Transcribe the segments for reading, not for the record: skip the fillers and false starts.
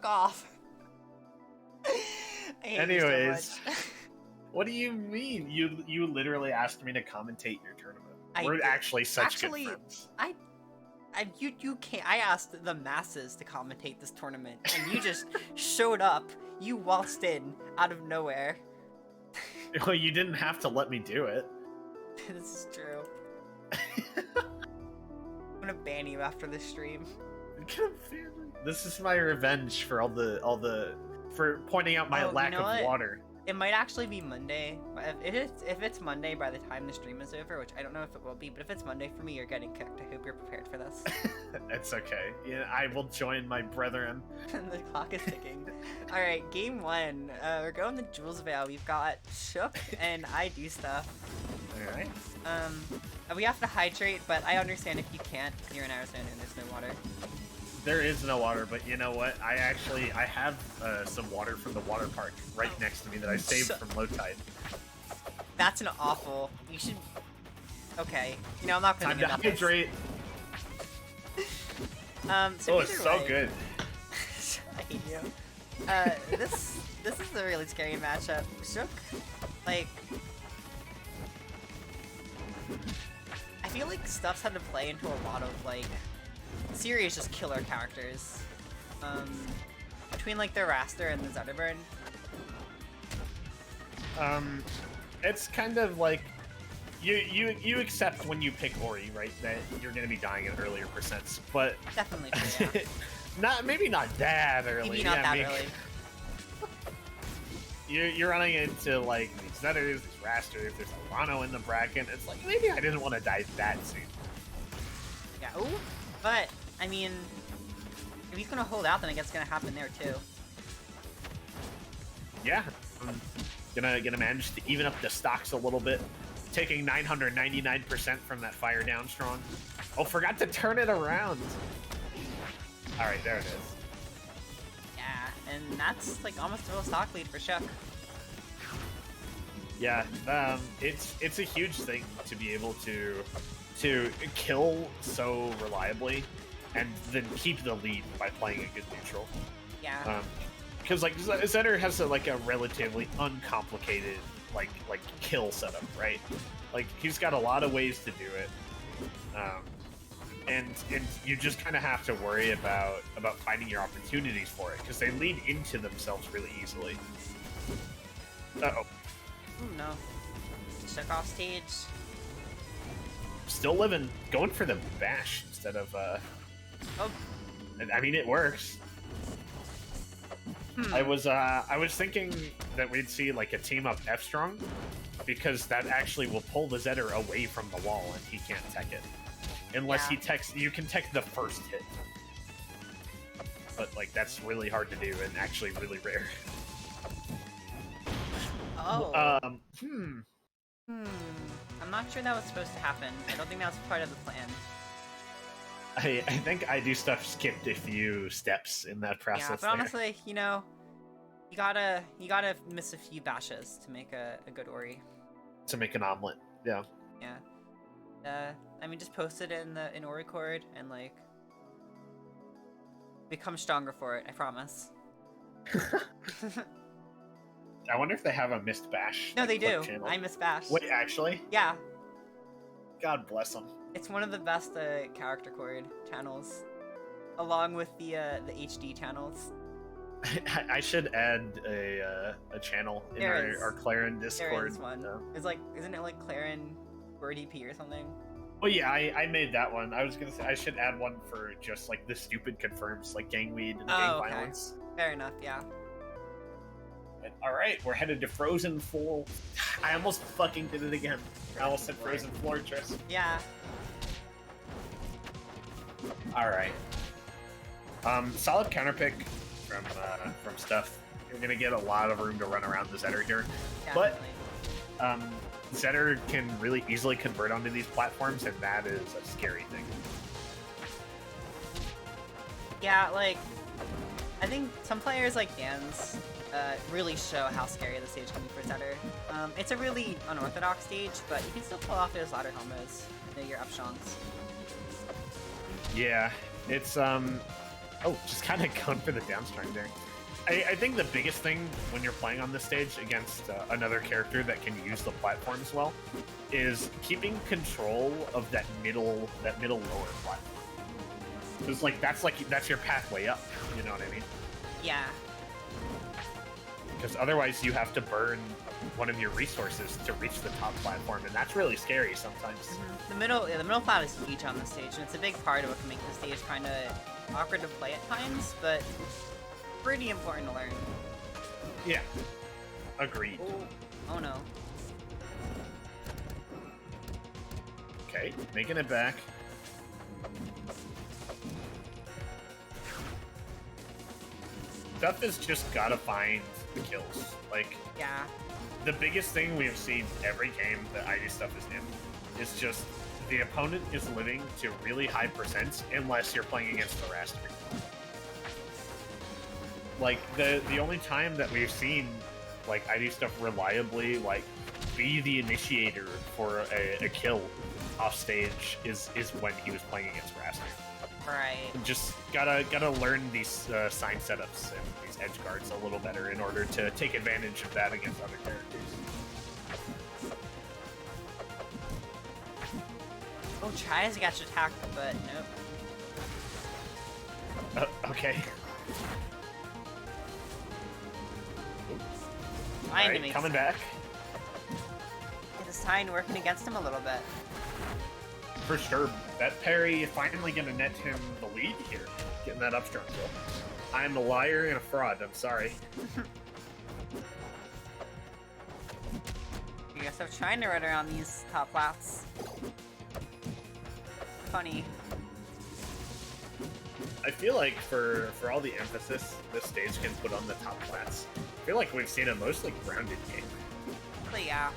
fuck off. Anyways, so what do you mean? You literally asked me to commentate your tournament. We're actually such good friends. You can't. I asked the masses to commentate this tournament, and you just showed up. You waltzed in out of nowhere. Well, you didn't have to let me do it. This is true. I'm gonna ban you after this stream. This is my revenge for for pointing out my lack of water. It might actually be Monday. If it's Monday by the time the stream is over, which I don't know if it will be, but if it's Monday for me, you're getting kicked. I hope you're prepared for this. It's okay. Yeah, I will join my brethren. The clock is ticking. All right, game one. We're going to Jules Vale. We've got Shook and I do stuff. All right. We have to hydrate, but I understand if you can't. You're in Arizona and there's no water. There is no water, but you know what? I have some water from the water park right next to me that I saved from low tide. That's an awful. You should. Okay. You know, I'm not gonna. Time to hydrate. So it's so good. I hate you. This is a really scary matchup. Shook, like. I feel like stuff's had to play into a lot of like. Serious just killer characters. Between like the Raster and the Zetterburn. It's kind of like you accept when you pick Ori, right, that you're gonna be dying at earlier percents, but definitely true, yeah. maybe not that early. Maybe not that early. You're running into like these Zetters, these Rasters, there's a Rano in the bracket. It's like maybe I didn't want to die that soon. Yeah. Ooh. But, I mean, if he's gonna hold out, then I guess it's gonna happen there too. Yeah, I'm gonna manage to even up the stocks a little bit, taking 999% from that fire down strong. Oh, forgot to turn it around. All right, there it is. Yeah, and that's like almost a full stock lead for Shook. Yeah, it's a huge thing to be able to kill so reliably and then keep the lead by playing a good neutral. Yeah. Because like Zetter has a relatively uncomplicated like kill setup, right? Like he's got a lot of ways to do it, and you just kind of have to worry about finding your opportunities for it because they lead into themselves really easily. Uh-oh. Oh no. Shook off stage. Still living, going for the bash instead of Oh. I mean, it works. I was thinking that we'd see like a team up F strong, because that actually will pull the Zetter away from the wall and he can't tech it, unless he techs. You can tech the first hit, but like that's really hard to do and actually really rare. Oh. I'm not sure that was supposed to happen. I don't think that was part of the plan. I think I do stuff skipped a few steps in that process. Yeah, but honestly, you know, you gotta miss a few bashes to make a good Ori. To make an omelet, yeah. Yeah. I mean, just post it in Ori Chord and like become stronger for it. I promise. I wonder if they have a missed bash. No, they do. Channel. I miss bash. Wait, actually? Yeah. God bless them. It's one of the best character chord channels, along with the HD channels. I should add a channel in our Clarin Discord. There is one. It's like, isn't it like Clarin Word EP or something? Well, yeah, I made that one. I was gonna say I should add one for just like the stupid confirms, like gangweed and gang violence. Fair enough. Yeah. All right, we're headed to Frozen Floor. I almost fucking did it again. I almost said Frozen Fortress. Yeah. All right. Solid counterpick from stuff. You're gonna get a lot of room to run around the Zetter here, Definitely. but Zetter can really easily convert onto these platforms, and that is a scary thing. Yeah, like I think some players like Dan's really show how scary the stage can be for Zetter. It's a really unorthodox stage, but you can still pull off those ladder combos, your up shonks. Yeah, it's Oh, just kind of going for the down strike there. I think the biggest thing when you're playing on this stage against another character that can use the platforms well is keeping control of that middle lower platform. Because that's your pathway up. You know what I mean? Yeah. Because otherwise you have to burn one of your resources to reach the top platform, and that's really scary sometimes. The middle plat is huge on the stage, and it's a big part of what can make the stage kind of awkward to play at times, but pretty important to learn. Yeah. Agreed. Oh no. Okay, making it back. Stuff has just gotta find the kills. Like, Yeah. the biggest thing we have seen every game that ID Stuff is in is just the opponent is living to really high percents unless you're playing against the raster. Like, the only time that we've seen like ID Stuff reliably like be the initiator for a kill off stage is when he was playing against raster. Right. Just gotta learn these sign setups and these edge guards a little better in order to take advantage of that against other characters. Oh, tries to catch attack, but nope. Okay. Trying to make coming sense. back. Get his time working against him a little bit. For sure. That parry finally gonna net him the lead here. Getting that up strong kill. I'm a liar and a fraud, I'm sorry. You guys are trying to run around these top flats. Funny. I feel like for all the emphasis this stage can put on the top flats, I feel like we've seen a mostly grounded game. But yeah.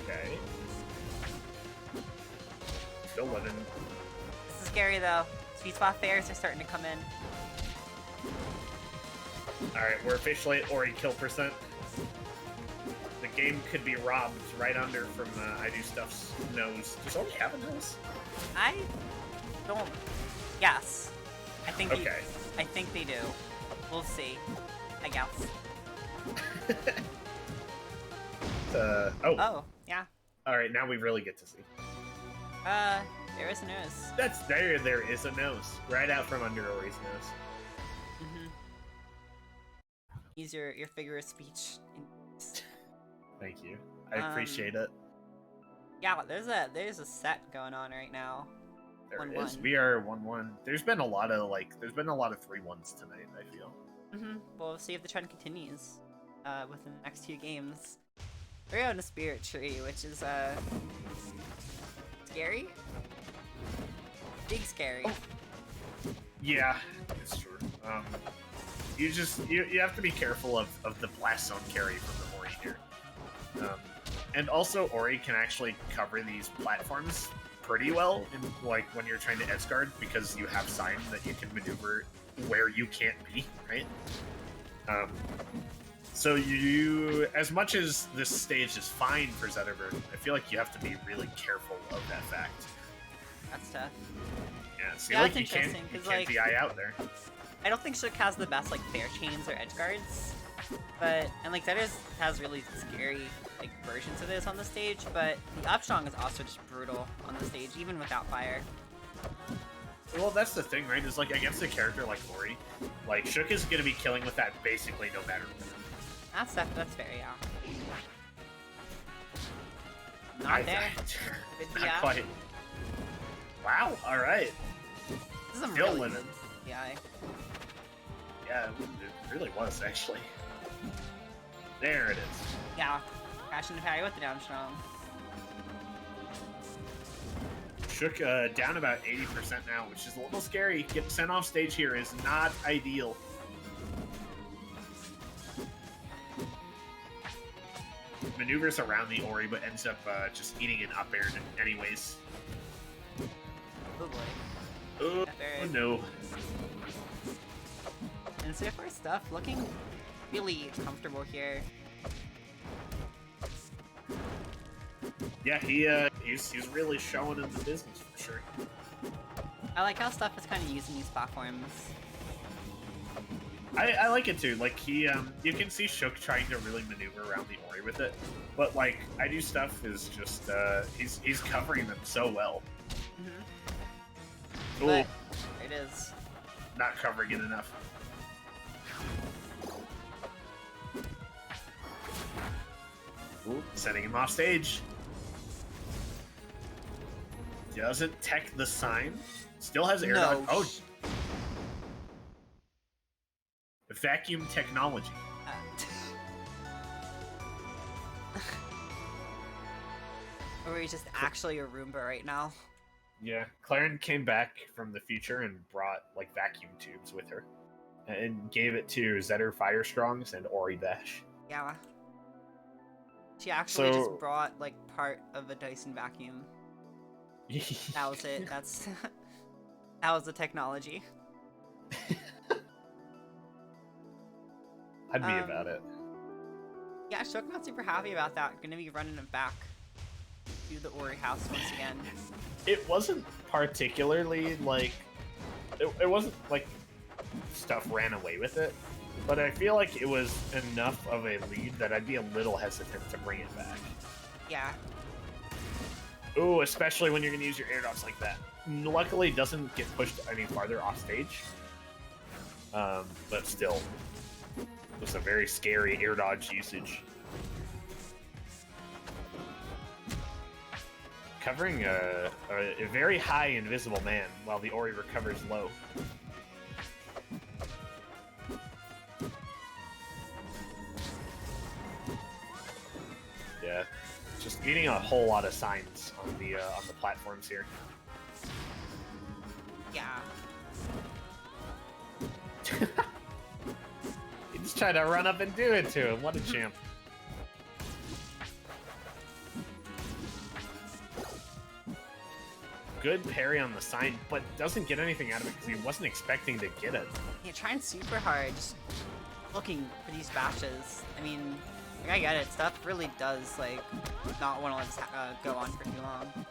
Okay. Still living. This is scary though. Sweet spot fairs are starting to come in. Alright, we're officially at Ori kill percent. The game could be robbed right under from I Do Stuff's nose. Does Ori have a nose? I don't. Yes. I think. Okay. I think they do. We'll see. I guess. Oh. Oh, yeah. Alright, now we really get to see. There is a nose. That's there. There is a nose right out from under Ori's nose. Use your figure of speech. Thank you. I appreciate it. Yeah, there's a set going on right now. There 1-1. it is. We are 1-1. There's been a lot of 3-1s tonight, I feel. Well, we'll see if the trend continues within the next few games. We're out in a spirit tree, which is scary. Big scary. Oh. Yeah, it's true. You have to be careful of the blast zone carry from the Ori here. And also Ori can actually cover these platforms pretty well in, like, when you're trying to edge guard, because you have sign that you can maneuver where you can't be, right? So you, as much as this stage is fine for Zetterburn, I feel like you have to be really careful of that fact. That's tough. Yeah, see, Yeah, like that's you can't interesting, 'cause, like, DI out there. I don't think Shook has the best like fair chains or edge guards, but like Zetters has really scary like versions of this on the stage. But the upstrong is also just brutal on the stage, even without fire. Well, that's the thing, right? Is like against a character like Ori, like Shook is gonna be killing with that basically no matter what. That's fair, yeah. Not there. Good Not DI. quite. Wow. All right. This is a Still really living. DI. Yeah, it really was actually. There it is. Yeah. Crashing the parry with the down strong. Shook down about 80% now, which is a little scary. Getting sent off stage here is not ideal. Maneuvers around the Ori, but ends up just eating an up air anyways. Oh boy. Oh, Very- no. And so far stuff looking really comfortable here. Yeah, he's really showing in the business for sure. I like how stuff is kind of using these platforms. I like it too. Like he, you can see Shook trying to really maneuver around the Ori with it, but like I do stuff is just he's covering them so well. Mm-hmm. Ooh, But it is. not covering it enough. Ooh, setting him off stage. Doesn't tech the sign. Still has air dodge. Oh, vacuum technology. Or he's just actually a Roomba right now. Yeah, Claren came back from the future and brought like vacuum tubes with her, and gave it to Zetter Firestrongs and Ori Bash. Yeah. She actually just brought like part of a Dyson vacuum. That was it. That's that was the technology. I'd be about it. Yeah, Shook not super happy about that. Gonna be running it back to the Ori house once again. It wasn't particularly like it wasn't like stuff ran away with it, but I feel like it was enough of a lead that I'd be a little hesitant to bring it back. Yeah. Ooh, especially when you're gonna use your air dodge like that. Luckily, it doesn't get pushed any farther off stage. But still, just a very scary air dodge usage. Covering a very high invisible man while the Ori recovers low. Yeah, just eating a whole lot of signs on the platforms here. Yeah. He just tried to run up and do it to him. What a champ. Good parry on the sign, but doesn't get anything out of it because he wasn't expecting to get it. Yeah, trying super hard, just looking for these bashes. I mean, like, I get it. Stuff really does like not want to let this go on for too long.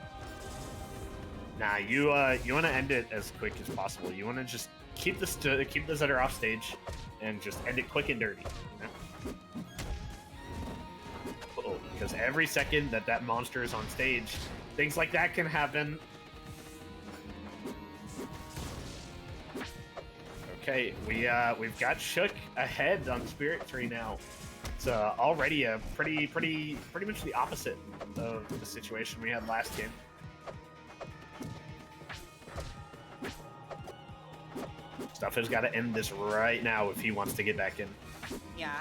Nah, you want to end it as quick as possible. You want to just keep the Zetter off stage and just end it quick and dirty. You know? Uh-oh, because every second that monster is on stage, things like that can happen. Okay, we've got Shook ahead on Spirit Tree now. It's already a pretty much the opposite of the situation we had last game. Stuff has got to end this right now if he wants to get back in. Yeah.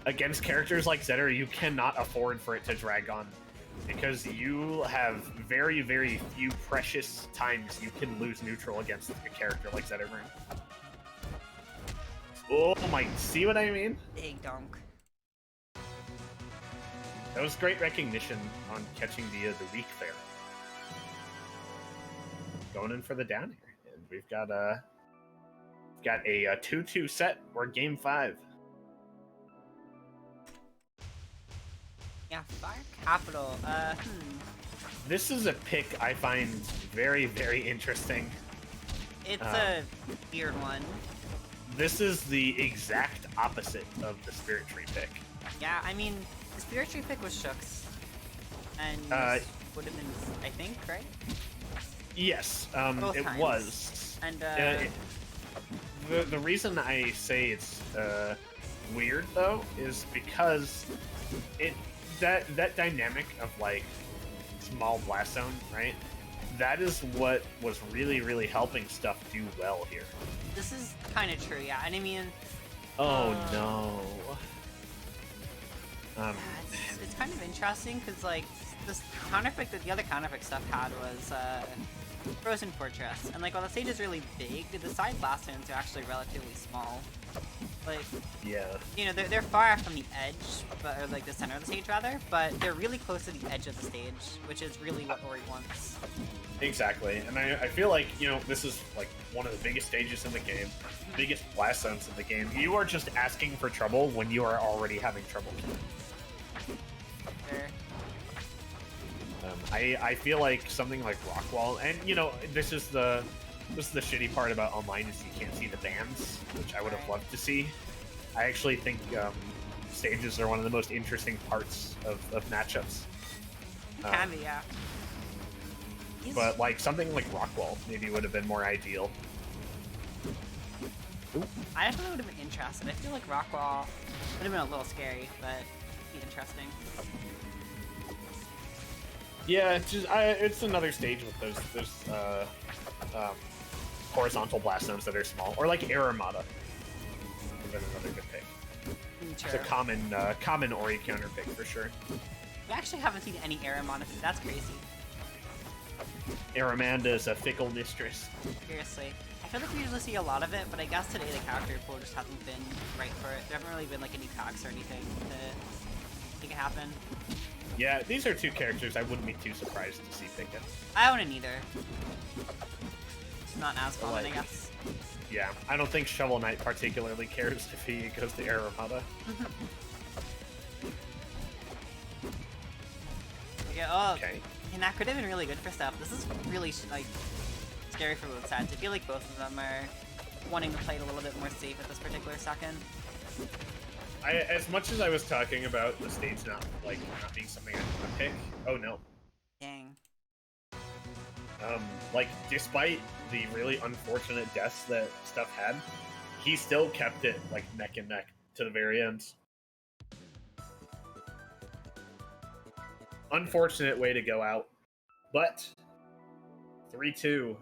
Against characters like Zetter, you cannot afford for it to drag on, because you have very, very few precious times you can lose neutral against a character like Zetterburn. Oh my, see what I mean? Big dunk. That was great recognition on catching the weak fair. Going in for the down here, and we've got a 2-2 set. We're game 5. Yeah, Fire Capital. This is a pick I find very, very interesting. It's a weird one. This is the exact opposite of the Spirit Tree pick. Yeah, I mean, the Spirit Tree pick was Shook's. And would have been, I think, right? Yes, Both it times. was. And, the reason I say it's weird, though, is because that dynamic of, like, small blast zone, right? That is what was really, really helping stuff do well here. this is kind of true, yeah. And I mean... Oh, no. Yeah, it's kind of interesting, because, like, this counterpick that the other counterpick stuff had was, Frozen Fortress. And, like, while the stage is really big, the side blast zones are actually relatively small. Like, Yeah. you know, they're far from the edge, or, like, the center of the stage, rather, but they're really close to the edge of the stage, which is really what Ori wants. Exactly, and I feel like, you know, this is like one of the biggest stages in the game, biggest blast zones in the game. You are just asking for trouble when you are already having trouble. Sure. I feel like something like Rockwall, and you know, this is the shitty part about online is you can't see the bans, which I would have loved to see. I actually think stages are one of the most interesting parts of matchups. Can be, yeah. But like something like Rockwall maybe would have been more ideal. Ooh. I definitely would have been interested. I feel like Rockwall would have been a little scary, but be interesting. Yeah, it's another stage with those horizontal blast zones that are small, or like Air Armada. That's another good pick. It's a common Ori counter pick for sure. We actually haven't seen any Aramon. That's crazy. Aramanda is a fickle mistress. Seriously. I feel like we usually see a lot of it, but I guess today the character pool just hasn't been right for it. There haven't really been like any packs or anything to make it happen. Yeah, these are two characters I wouldn't be too surprised to see pick it. I wouldn't either. It's not as common, Like, I guess. Yeah, I don't think Shovel Knight particularly cares if he goes to Air Armada. Okay. And that could have been really good for stuff. This is really like scary for both sides. I feel like both of them are wanting to play it a little bit more safe at this particular second. As much as I was talking about the stage not being something I want to pick, oh no. Dang. Like despite the really unfortunate deaths that stuff had, he still kept it like neck and neck to the very end. Unfortunate way to go out, but 3-2.